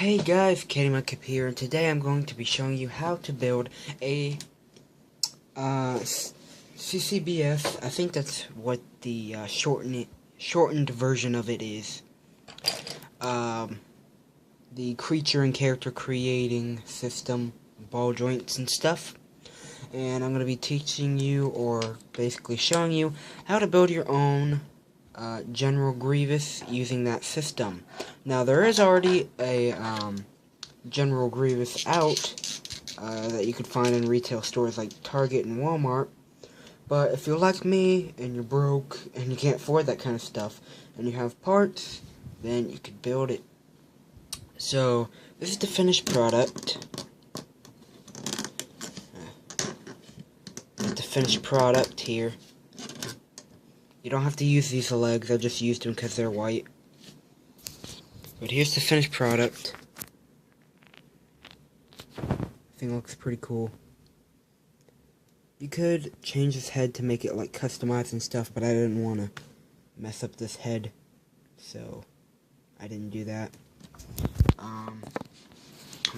Hey guys, Kitty here, and today I'm going to be showing you how to build a ccbs. I think that's what the shortened version of it is. The creature and character creating system, ball joints and stuff. And I'm going to be teaching you, or basically showing you, how to build your own General Grievous using that system. Now there is already a General Grievous out that you could find in retail stores like Target and Walmart. But if you're like me and you're broke and you can't afford that kind of stuff and you have parts, then you could build it. So this is the finished product. The finished product here. You don't have to use these legs, I just used them because they're white. But here's the finished product. Thing looks pretty cool. You could change this head to make it like customized and stuff, but I didn't want to mess up this head, so I didn't do that.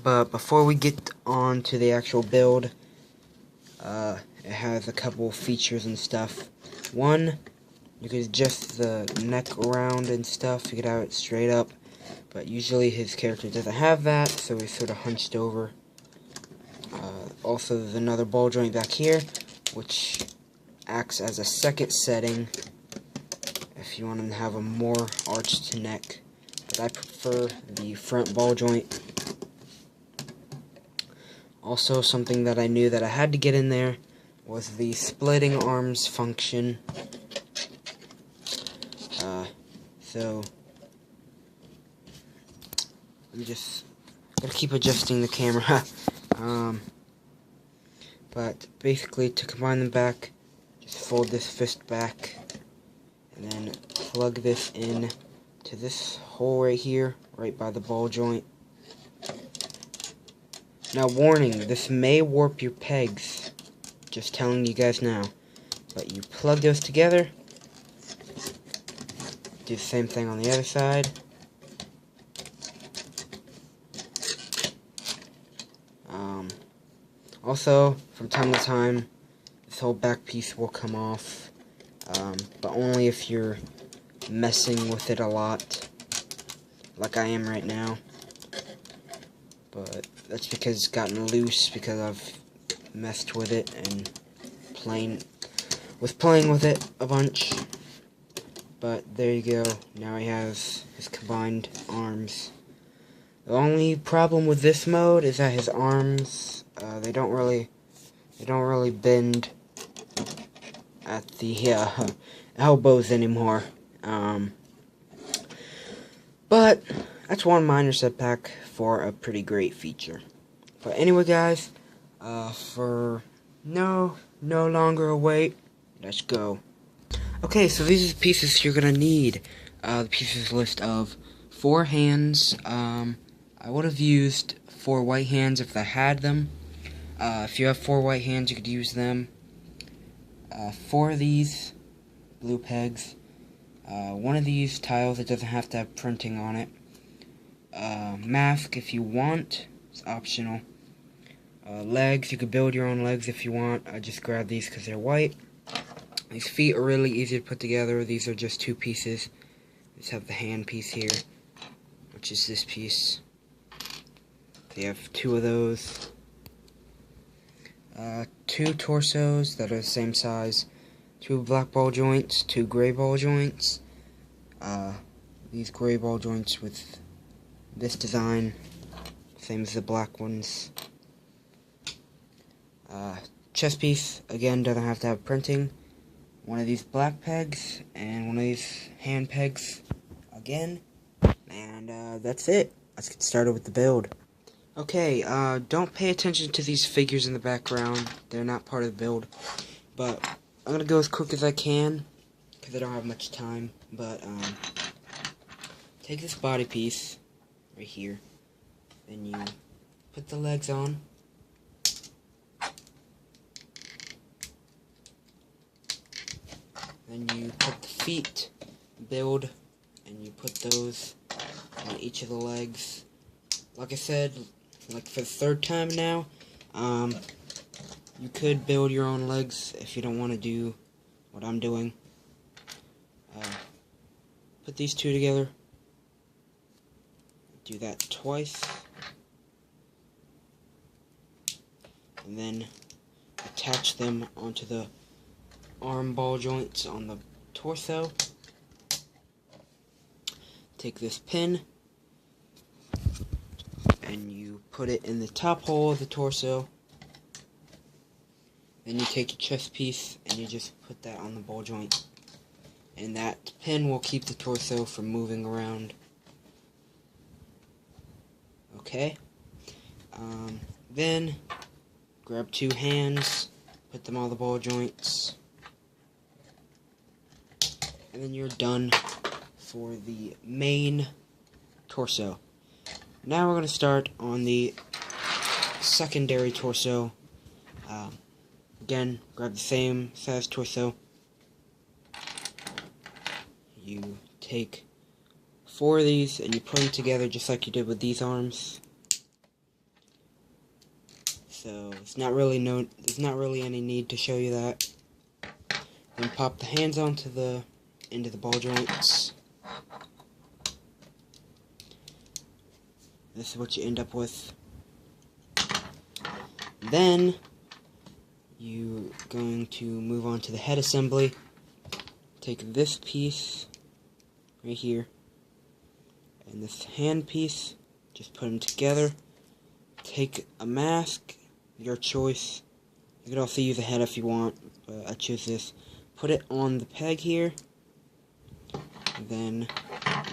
But before we get on to the actual build, it has a couple features and stuff. One, you could adjust the neck around and stuff to get out straight up, but usually his character doesn't have that, so he's sort of hunched over. Also, there's another ball joint back here, which acts as a second setting if you want him to have a more arched neck. But I prefer the front ball joint. Also, something that I knew that I had to get in there was the splitting arms function. So I'm just gotta keep adjusting the camera. But basically, to combine them back, just fold this fist back and then plug this in to this hole right here, right by the ball joint. Now warning, this may warp your pegs, just telling you guys now. But you plug those together, do the same thing on the other side. Also, from time to time, this whole back piece will come off, but only if you're messing with it a lot, like I am right now. But that's because it's gotten loose, because I've messed with it and playing with it a bunch. But there you go, now he has his combined arms. The only problem with this mode is that his arms, they don't really bend at the elbows anymore. But that's one minor setback for a pretty great feature. But anyway, guys, for no longer a wait, let's go. Okay, so these are the pieces you're gonna need. The pieces list of 4 hands. I would have used 4 white hands if I had them. If you have 4 white hands, you could use them. 4 of these blue pegs. 1 of these tiles that doesn't have to have printing on it. Mask if you want, it's optional. Legs, you could build your own legs if you want. I just grabbed these because they're white. These feet are really easy to put together. These are just 2 pieces. Just have the hand piece here, which is this piece. They have 2 of those. 2 torsos that are the same size. 2 black ball joints, 2 gray ball joints. These gray ball joints with this design, same as the black ones. Chest piece, again, doesn't have to have printing. 1 of these black pegs, and 1 of these hand pegs, again. And that's it. Let's get started with the build. Okay, don't pay attention to these figures in the background. They're not part of the build. But I'm gonna go as quick as I can, because I don't have much time. But, take this body piece, right here. Then you put the legs on. Then you put the feet, build, and you put those on each of the legs. like I said, like for the third time now, you could build your own legs if you don't want to do what I'm doing. Put these two together. Do that twice. And then attach them onto the arm ball joints on the torso. Take this pin and you put it in the top hole of the torso. Then you take your chest piece and you just put that on the ball joint. And that pin will keep the torso from moving around. Okay. Then grab two hands, put them on the ball joints, and then you're done for the main torso. Now we're going to start on the secondary torso. Again, grab the same size torso. You take 4 of these and you put them together just like you did with these arms. So there's not really any need to show you that. Then pop the hands into the ball joints. This is what you end up with. Then you're going to move on to the head assembly. Take this piece right here and this hand piece, just put them together. Take a mask, your choice. You could also use a head if you want, but I choose this. Put it on the peg here. And then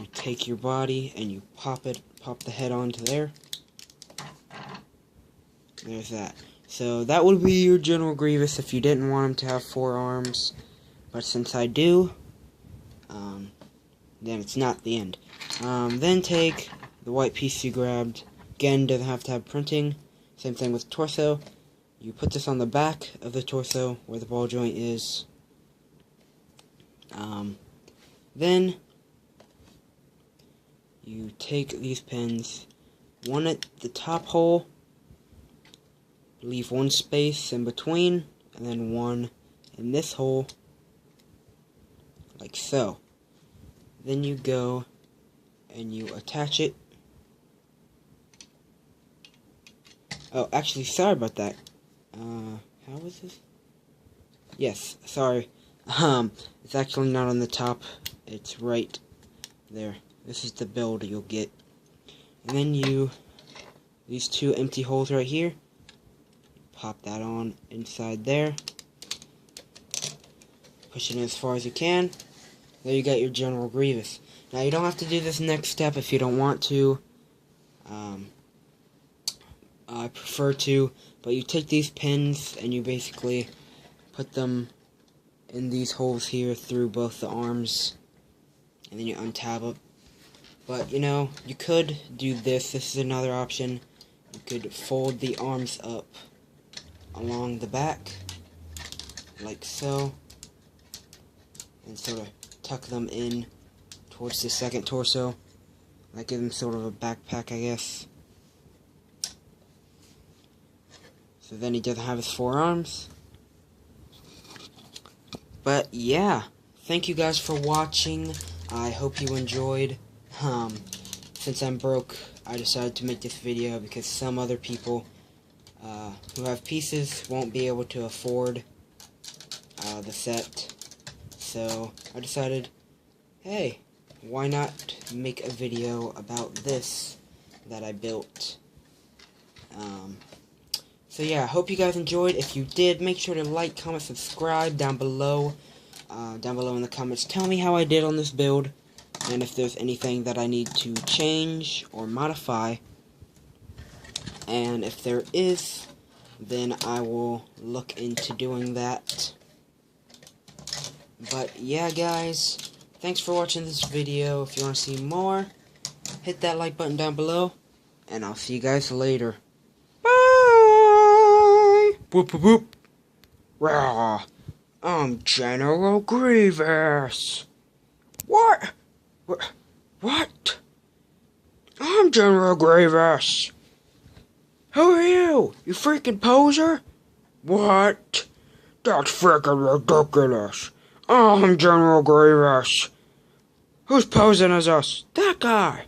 you take your body and you pop the head onto there. There's that. So that would be your General Grievous if you didn't want him to have 4 arms. But since I do, then it's not the end. Then take the white piece you grabbed. Again, doesn't have to have printing. Same thing with torso. You put this on the back of the torso where the ball joint is. Then you take these pins, one at the top hole, leave one space in between, and then one in this hole, like so. Then you go and you attach it. Oh, actually, sorry about that. How was this? Yes, sorry. It's actually not on the top. It's right there. This is the build you'll get. And then these 2 empty holes right here, pop that on inside there. Push it in as far as you can. There you got your General Grievous. Now you don't have to do this next step if you don't want to. I prefer to, but you take these pins and you basically put them in these holes here through both the arms, and then you untab it. But you know, you could do this. This is another option. You could fold the arms up along the back, like so, and sort of tuck them in towards the second torso. That gives them sort of a backpack, I guess. So then he doesn't have his 4 arms. But yeah, thank you guys for watching. I hope you enjoyed. Since I'm broke, I decided to make this video because some other people who have pieces won't be able to afford the set. So I decided, hey, why not make a video about this that I built. So yeah, I hope you guys enjoyed. If you did, make sure to like, comment, subscribe down below. Down below in the comments, tell me how I did on this build, and if there's anything that I need to change or modify. And if there is, then I will look into doing that. But yeah, guys, thanks for watching this video. If you want to see more, hit that like button down below, and I'll see you guys later. Bye! Boop boop boop. Rah! I'm General Grievous. What? I'm I'm General Grievous. Who are you? You freaking poser? What? That's freaking ridiculous. I'm General Grievous. Who's posing as us? That guy.